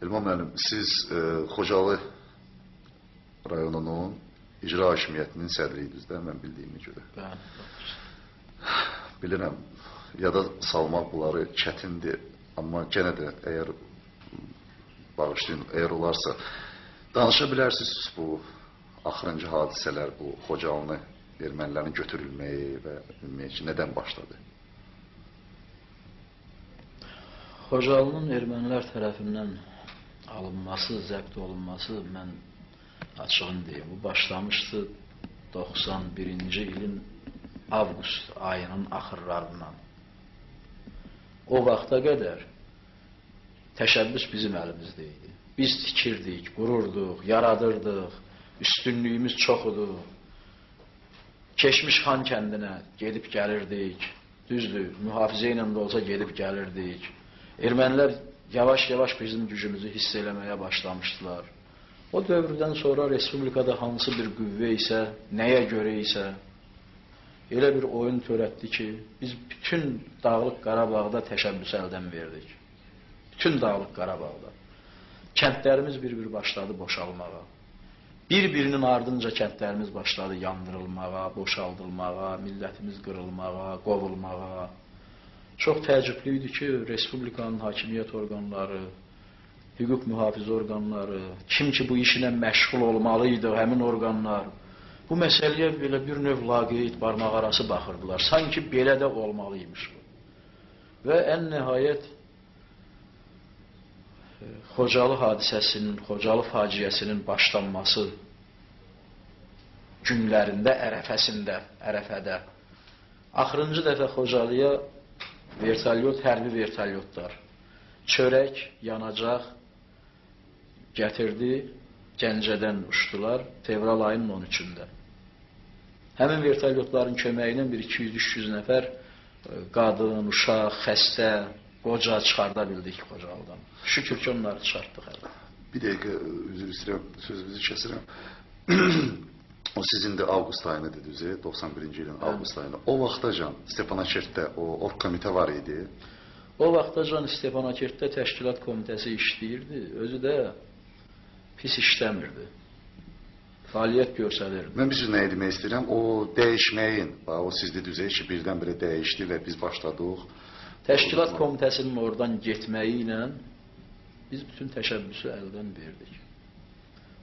Elman müəllim, siz Xocalı rayonunun icra hakimiyyətinin sədriydiniz də, mən bildiyimə görə. Bilirəm, yada salmaq bunları çətindir, amma genə də əgər bağışlayın, əgər olarsa, danışa bilərsiniz bu axırıncı hadisələr, bu Xocalını ermənilərin götürülməyi və ümumiyyətlə nədən başladı? Xocalının ermənilər tərəfindən alınması, zəbt olunması, mən açığını deyim, bu başlamışdı 91-ci ilin avqust ayının axırlarından. O vaxta qədər təşəbbüs bizim əlimizdə idi. Biz tikirdik, qururduq, yaradırdıq, üstünlüyümüz çoxudur. Keçmiş Xan kəndinə gedib gəlirdik, düzdür, mühafizə ilə də olsa gedib gəlirdik. Ermənilər yavaş-yavaş bizim gücümüzü hiss eləməyə başlamışdılar. O dövrdən sonra Respublikada hansı bir qüvvə isə, nəyə görə isə elə bir oyun törətdi ki, biz bütün Dağlıq Qarabağda təşəbbüs əldən verdik. Bütün Dağlıq Qarabağda. Kəndlərimiz bir-bir başladı boşalmağa. Bir-birinin ardınca kəndlərimiz başladı yandırılmağa, boşaldılmağa, millətimiz qırılmağa, qovulmağa. Çox təəccüblü idi ki, Respublikanın hakimiyyət orqanları, hüquq mühafizə orqanları, kim ki bu işlə məşğul olmalıydı, həmin orqanlar, bu məsələyə belə bir növ laqeyd barmaq arası baxırdılar. Sanki belə də olmalıymış bu. Və ən nəhayət Xocalı hadisəsinin, Xocalı faciəsinin başlanması günlərində, ərəfədə axırıncı dəfə Xocalıya vertolyot, hərbi vertolyotlar, çörək, yanacaq gətirdi, Gəncədən uçdular fevral ayının 13-də. Həmin vertolyotların köməyi ilə bir 200-300 nəfər qadın, uşaq, xəstə, qoca çıxarda bildik Xocalıdan. Şükür ki, onları çıxartdıq hələ. Bir dəqiqə, üzr istəyirəm, sözünüzü kəsirəm. O sizin də avqust ayını dediniz, 91-ci ilin avqust ayını. O vaxtacan Stepanakertdə o org komitə var idi. O vaxtacan Stepanakertdə təşkilat komitəsi işləyirdi. Özü də pis işləmirdi. Fəaliyyət göstərirdi. Mən bir nə demək istəyirəm, o dəyişməyin, o siz dediniz ki, birdən-birə dəyişdi və biz başladıq. Təşkilat komitəsinin oradan getməyi ilə biz bütün təşəbbüsü əldən verdik.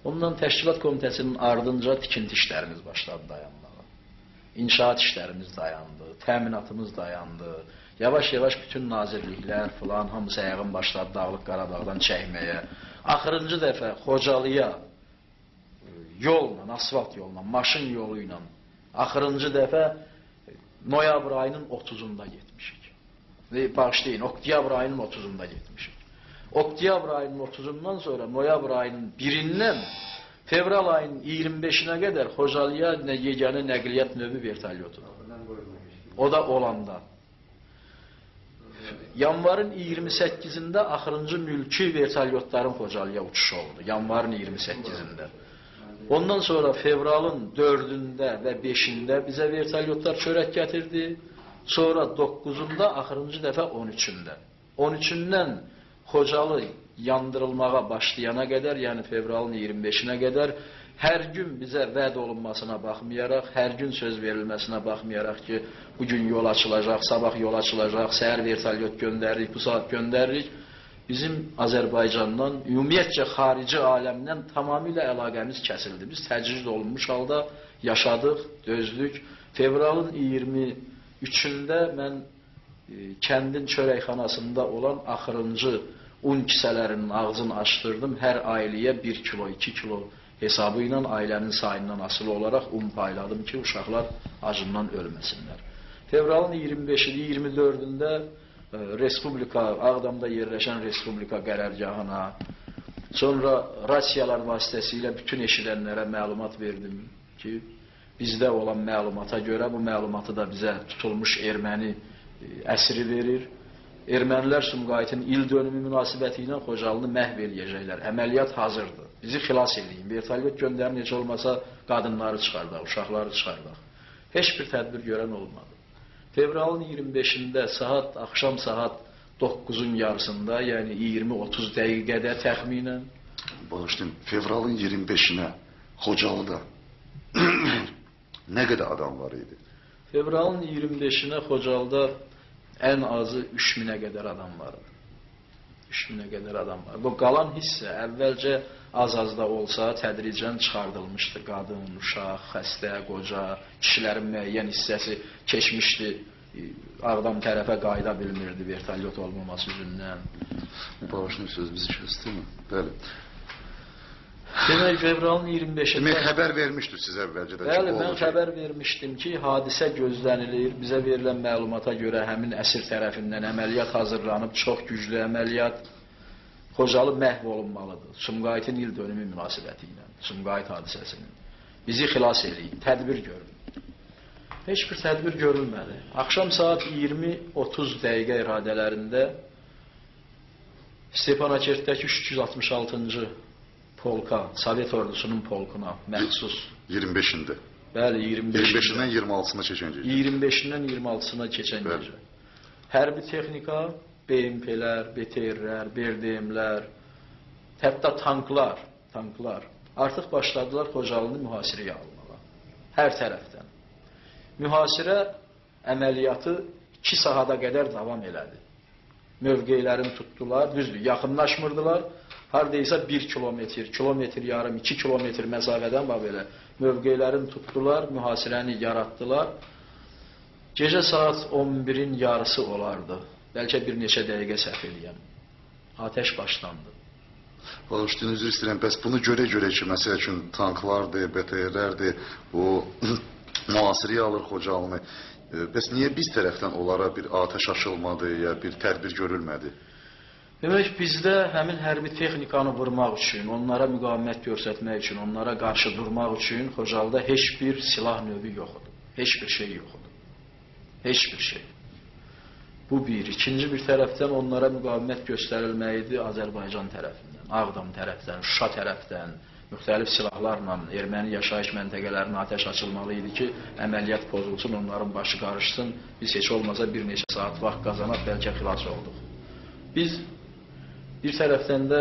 Ondan təşkilat komitəsinin ardınca tikinti işlərimiz başladı dayanmağa. İnşaat işlərimiz dayandı, təminatımız dayandı. Yavaş-yavaş bütün nazirliklər filan hamısı ayağın başladı Dağlıq Qarabağdan çəkməyə. Axırıncı dəfə Xocalıya yolla, asfalt yolla, maşın yolu ilə axırıncı dəfə noyabr ayının 30-unda getmişik. Bağışlayın, oktyabr ayının 30-unda getmişik. Oktyabr ayının 30-undan sonra noyabr ayının 1-dən fevral ayının 25-nə qədər Xocalıya yeganə nəqliyyat növü vertolyotudur. O da olanda. Yanvarın 28-də axırıncı mülki vertolyotların Xocalıya uçuşu oldu. Yanvarın 28-də. Ondan sonra fevralın 4-də və 5-də bizə vertolyotlar çörək gətirdi. Sonra 9-unda, axırıncı dəfə 13-də. 13-dən Xocalı yandırılmağa başlayana qədər, yəni fevralın 25-nə qədər hər gün bizə vəd olunmasına baxmayaraq, hər gün söz verilməsinə baxmayaraq ki, bugün yol açılacaq, sabah yol açılacaq, səhər vertolyot göndəririk, bu saat göndəririk. Bizim Azərbaycandan, ümumiyyətcə xarici aləmdən tamamilə əlaqəmiz kəsildi. Biz təcrid olunmuş halda yaşadıq, dözdük. Fevralın 23-də mən kəndin çörəkxanasında olan axırıncı un kisələrinin ağzını açdırdım. Hər ailəyə 1 kilo, 2 kilo hesabı ilə ailənin sayından asılı olaraq un payladım ki, uşaqlar acından ölməsinlər. Fevralın 25-i, 24-də Respublika, Ağdamda yerləşən Respublika qərargahına, sonra rasiyalar vasitəsilə bütün eşidənlərə məlumat verdim ki, bizdə olan məlumata görə bu məlumatı da bizə tutulmuş erməni əsiri verir. Ermənilər Sumqayıtın il dönümü münasibəti ilə Xocalını məhv eləyəcəklər. Əməliyyat hazırdır. Bizi xilas edin. Vertolyot göndərin, heç olmasa qadınları çıxardaq, uşaqları çıxardaq. Heç bir tədbir görən olmadı. Fevralın 25-də axşam saat 9-un yarısında, yəni 20-30 dəqiqədə təxminən. Bağışlayın, fevralın 25-nə Xocalıda nə qədər adam var idi? Fevralın 25-nə Xocalıda ən azı 3000-ə qədər adam var. 3000-ə qədər adam var. Bu qalan hissə əvvəlcə az-az da olsa tədricən çıxardılmışdı. Qadın, uşaq, xəstə, qoca, kişilərin müəyyən hissəsi keçmişdi. Ağdam tərəfə qayıda bilmirdi vertolyot olmaması üzündən. Bağışlayın, söz bizi kəsdi mi? Bəli. Demək, fevralın 25-də... Demək, xəbər vermişdir sizə əvvəlcədən. Bəli, mən xəbər vermişdim ki, hadisə gözlənilir. Bizə verilən məlumata görə həmin əsir tərəfindən əməliyyat hazırlanıb, çox güclü əməliyyat. Xocalı məhv olunmalıdır. Sumqayıtın il dönümü münasibəti ilə, Sumqayıt hadisəsinin. Bizi xilas edin, tədbir görün. Heç bir tədbir görülmədi. Axşam saat 20-30 dəqiqə iradələrində Stepanakerdəki 366-cı polka, Sovet ordusunun polkuna məxsus. 25-ində. Bəli, 25-dən 26-sına keçən gecə. 25-dən 26-sına keçən gecə. Hərbi texnika, BMP-lər, BTR-lər, BRDM-lər, hətta tanklar artıq başladılar Xocalını mühasirəyə almağa. Hər tərəfdən. Mühasirə əməliyyatı 2 sahada qədər davam elədi. Mövqeylərini tutdular, düzdür, yaxınlaşmırdılar. Haradaysa 1 kilometr yarım, 2 kilometr məsafədən var belə. Mövqeylərini tutdular, mühasirəni yaratdılar. Gecə saat 11-in yarısı olardı. Bəlkə bir neçə dəqiqə səhv eləyəm. Atəş başlandı. Bağışlayın, üzr istəyirəm. Bəs bunu görə ki, məsəl üçün tanklardır, BTR-lərdir, bu mühasirəyə alır Xocalını. Bəs niyə biz tərəfdən onlara bir atəş açılmadı, ya bir tədbir görülmədi? Demək, bizdə həmin hərbi texnikanı vurmaq üçün, onlara müqavimət göstərmək üçün, onlara qarşı durmaq üçün Xocalıda heç bir silah növü yox idi. Heç bir şey yox idi. Heç bir şey. Bu bir. İkinci bir tərəfdən onlara müqavimət göstərilməkdir Azərbaycan tərəfindən, Ağdam tərəfdən, Şuşa tərəfdən, müxtəlif silahlarla erməni yaşayış məntəqələrinə atəş açılmalı idi ki, əməliyyat pozulsun, onların başı qarışsın, biz heç olmasa bir neçə saat vaxt qazanaq, bəlkə xilas olduq. Biz bir tərəfdən də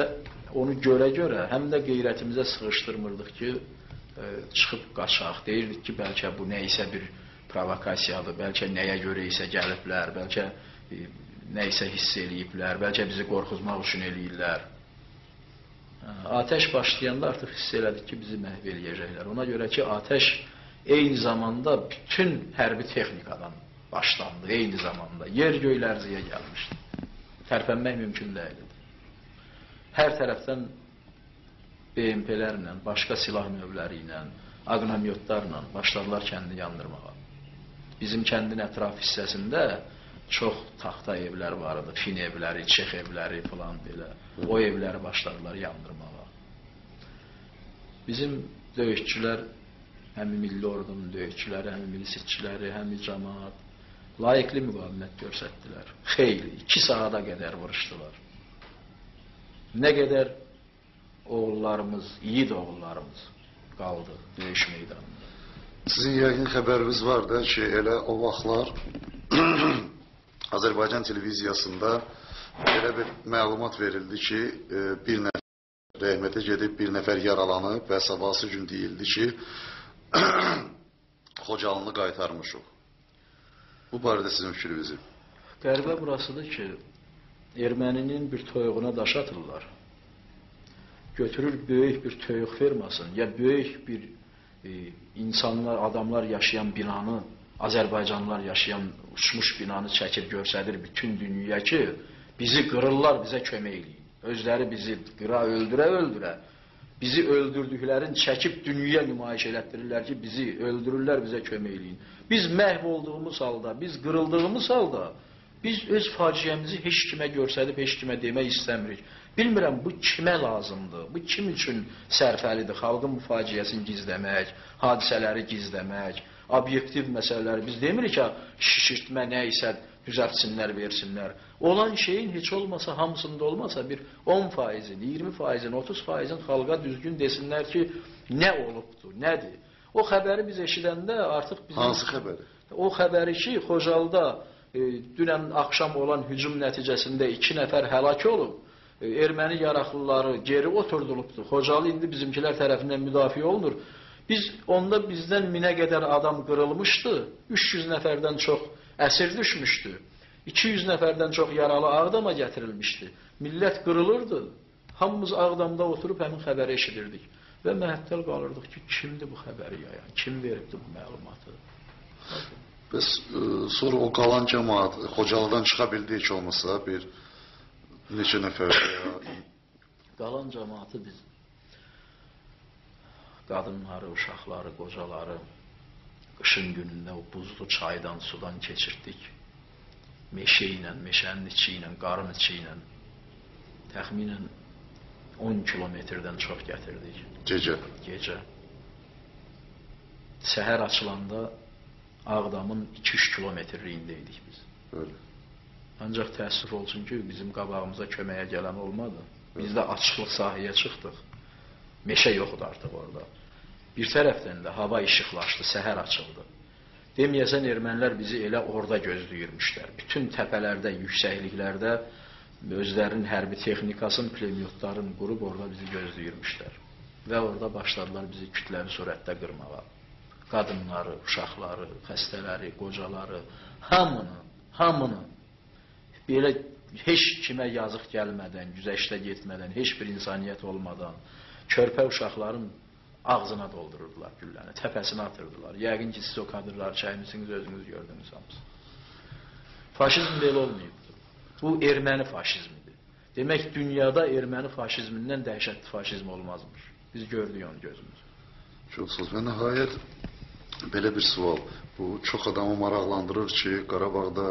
onu görə həm də qeyrətimizə sığışdırmırdıq ki, çıxıb qaçaq. Deyirdik ki, bəlkə bu nə isə bir provokasiyadır, bəlkə nəyə görə isə gəliblər, bəlkə nə isə hiss eləyiblər, bəlkə bizi qorxuzmaq üçün eləyirlər. Atəş başlayanda artıq hiss elədik ki, bizi məhv eləyəcəklər. Ona görə ki, atəş eyni zamanda bütün hərbi texnikadan başlandı, eyni zamanda. Yer göy lərziyə gəlmişdi. Tərpənmək mümkün deyildi. Hər tərəfdən BMP-lərlə, başqa silah növləri ilə, aqnomyotlarla başladılar kəndini yandırmağa. Bizim kəndin ətraf hissəsində çox taxta evlər var idi, fin evləri, çex evləri falan belə. O evləri başladılar yandırmağa. Bizim döyüşçülər, həm milli ordunun döyüşçüləri, həm milisitçiləri, həm cəmaat layiqli müqavimət göstərdilər. Xeyli, 2 saata qədər vuruşdular. Nə qədər oğullarımız, yiğit oğullarımız qaldı döyüş meydanında. Sizin yəqin xəbəriniz var da ki, elə o vaxtlar Azərbaycan televiziyasında elə bir məlumat verildi ki, bir nəfər rəhmətə gedib, bir nəfər yaralanıb və sabahsı gün deyildi ki, Xocalını qaytarmışıq. Bu barədə sizin fikrinizi? Qəribə burasıdır ki, erməninin bir toyuğuna daş atırlar. Götürür böyük bir toyuq fermasını, ya böyük bir insanlar, adamlar yaşayan binanı, Azərbaycanlılar yaşayan uçmuş binanı çəkib göstərir bütün dünyaya ki, bizi qırırlar, bizə kömək eləyin. Özləri bizi qıra, öldürə, bizi öldürdüklərini çəkib dünyaya nümayiş elətdirirlər ki, bizi öldürürlər, bizə kömək eləyin. Biz məhv olduğumuz halda, biz qırıldığımız halda, biz öz faciəmizi heç kimə göstərib, heç kimə demək istəmirik. Bilmirəm, bu kimə lazımdır, bu kim üçün sərfəlidir, xalqın bu faciəsini gizləmək, hadisələri gizləmək, obyektiv məsələləri. Biz demirik ki, şişirtmə nə isə düzəltsinlər, versinlər. Olan şeyin heç olmasa, hamısında olmasa bir 10%, 20%, 30% xalqa düzgün desinlər ki, nə olubdur, nədir? O xəbəri biz eşidəndə artıq bizim... Hansı xəbəri? O xəbəri ki, Xocalıda dünən axşam olan hücum nəticəsində 2 nəfər həlak olub. Erməni yaraqlıları geri oturdulubdur. Xocalı indi bizimkilər tərəfindən müdafiə olunur. Onda bizdən 1000-ə qədər adam qırılmışdı. 300 nəfərdən çox əsir düşmüşdü. 200 nəfərdən çox yaralı Ağdama gətirilmişdi. Millət qırılırdı. Hamımız Ağdamda oturub həmin xəbəri eşidirdik. Və məhəttəl qalırdıq ki, kimdir bu xəbəri yayan? Kim veribdi bu məlumatı? Bəs sonra o qalan cəmaat Xocalıdan çıxa bildi heç olmasa bir neçə nəfər qalan cəmaatı biz qadınları, uşaqları, qocaları qışın günündə o buzlu çaydan, sudan keçirtdik. Meşə ilə, meşənin içi ilə, qarın içi ilə təxminən 10 kilometrdən çox gətirdik. Gecə. Səhər açılanda Ağdamın 2-3 kilometrliyindəydik biz. Öyle. Ancaq təəssüf olsun ki, bizim qabağımıza köməyə gələn olmadı. Biz də açıqlıq sahəyə çıxdıq. Meşə yoxdur artıq orada. Bir tərəfdən də hava işıqlaşdı, səhər açıldı. Deməyəsən, ermənilər bizi elə orada gözləyirmişlər. Bütün təpələrdə, yüksəkliklərdə özlərinin hərbi texnikasını, pulemyotların qurub orada bizi gözləyirmişlər. Və orada başladılar bizi kütləvi surətdə qırmağa. Qadınları, uşaqları, xəstələri, qocaları, hamını belə heç kimə yazıq gəlmədən, güzəştə getmədən, heç bir insaniyyət olmadan körpə uşaqların ağzına doldururdular gülləni, təpəsinə atırdılar. Yəqin ki, siz o kadrları çəkmişsiniz, özünüz gördünüz hamısı. Faşizm belə olmayıbdır. Bu erməni faşizmidir. Demək, dünyada erməni faşizmindən dəhşətli faşizm olmazmış. Biz gördük onu gözümüz. Çox sağ olun. Və nəhayət belə bir sual. Bu çox adamı maraqlandırır ki, Qarabağda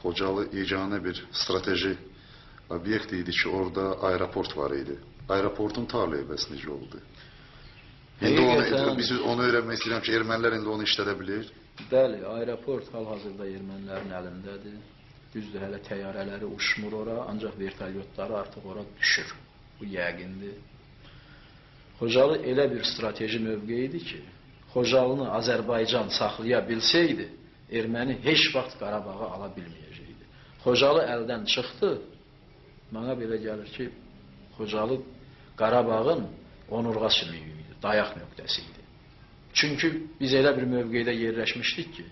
Xocalı yeganə bir strateji obyekt idi ki, orada aeroport var idi. Aeroportun taleyi bəs necə oldu? Biz onu öyrənmək istəyirəm ki, ermənilər indi onu işlədə bilir. Bəli, aeroport hal-hazırda ermənilərin əlindədir. Düzdür, hələ təyyarələri uçmur ora, ancaq vertolyotları artıq ora düşür. Bu yəqindir. Xocalı elə bir strateji mövqe idi ki, Xocalını Azərbaycan saxlaya bilsəydi, erməni heç vaxt Qarabağı ala bilməyəcəkdi. Xocalı əldən çıxdı, mənə belə gəlir ki, Xocalı Qarabağın onurğa sümüyü idi, dayaq nöqtəsi idi. Çünki biz elə bir mövqedə yerləşmişdik ki,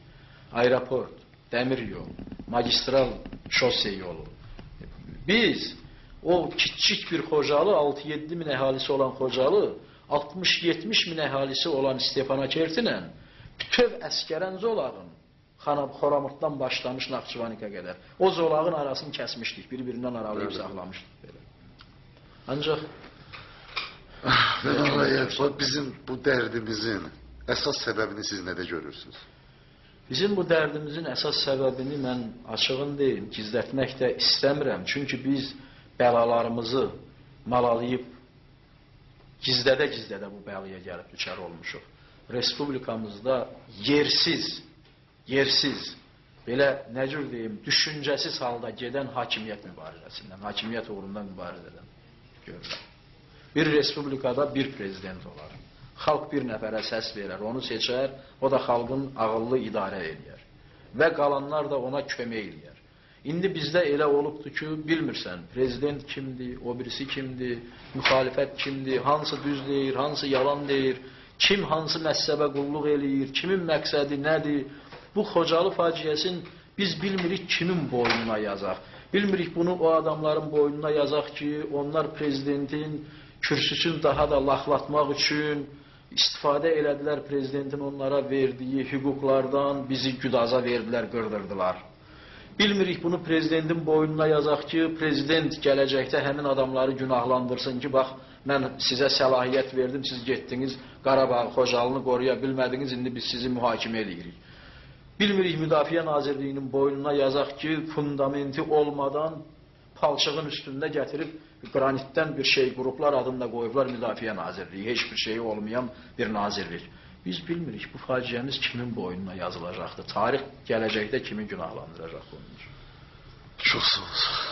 aeroport, dəmir yol, magistral şose yolu. Biz o kiçik bir Xocalı, 6-7 min əhalisi olan Xocalı, 60-70 min əhalisi olan Stepanakertlə bütöv əskərən zolağın Xoramırtdan başlamış Naxçıvanika qədər. O zolağın arasını kəsmişdik, bir-birindən aralayıb saxlamışdıq belə. Ancaq bizim bu dərdimizin əsas səbəbini siz nədə görürsünüz? Bizim bu dərdimizin əsas səbəbini mən açığın deyim, gizlətmək də istəmirəm. Çünki biz bəlalarımızı malalayıb gizlədə bu bəlaya gəlib düşər olmuşuq. Respublikamızda yersiz, belə nə cür deyim, düşüncəsiz halda gedən hakimiyyət mübarizəsindən, hakimiyyət uğrundan mübarizədən görürəm. Bir respublikada bir prezident olar. Xalq bir nəfərə səs verər, onu seçər, o da xalqın ağıllı idarə edir. Və qalanlar da ona kömək edir. İndi bizdə elə olubdur ki, bilmirsən, prezident kimdir, o birisi kimdir, müxalifət kimdir, hansı düz deyir, hansı yalan deyir, kim hansı məhzəbə qulluq eləyir, kimin məqsədi nədir? Bu Xocalı faciəsini biz bilmirik kimin boynuna yazaq. Bilmirik bunu o adamların boynuna yazaq ki, onlar prezidentin kürsüsünü daha da laxlatmaq üçün istifadə elədilər prezidentin onlara verdiyi hüquqlardan, bizi güdaza verdilər, qırdırdılar. Bilmirik bunu prezidentin boynuna yazaq ki, prezident gələcəkdə həmin adamları günahlandırsın ki, bax, mən sizə səlahiyyət verdim, siz getdiniz, Qarabağ, Xocalını qoruya bilmədiniz, indi biz sizi mühakimə edirik. Bilmirik Müdafiə Nazirliyinin boynuna yazaq ki, fundamenti olmadan palçığın üstündə gətirib qranitdən bir şey qruplar adında qoyublar Müdafiə Nazirliyi, heç bir şey olmayan bir nazirlik. Biz bilmirik bu faciəmiz kimin boynuna yazılacaqdır, tarix gələcəkdə kimi günahlandıracaq bunun. Çox sağ olun.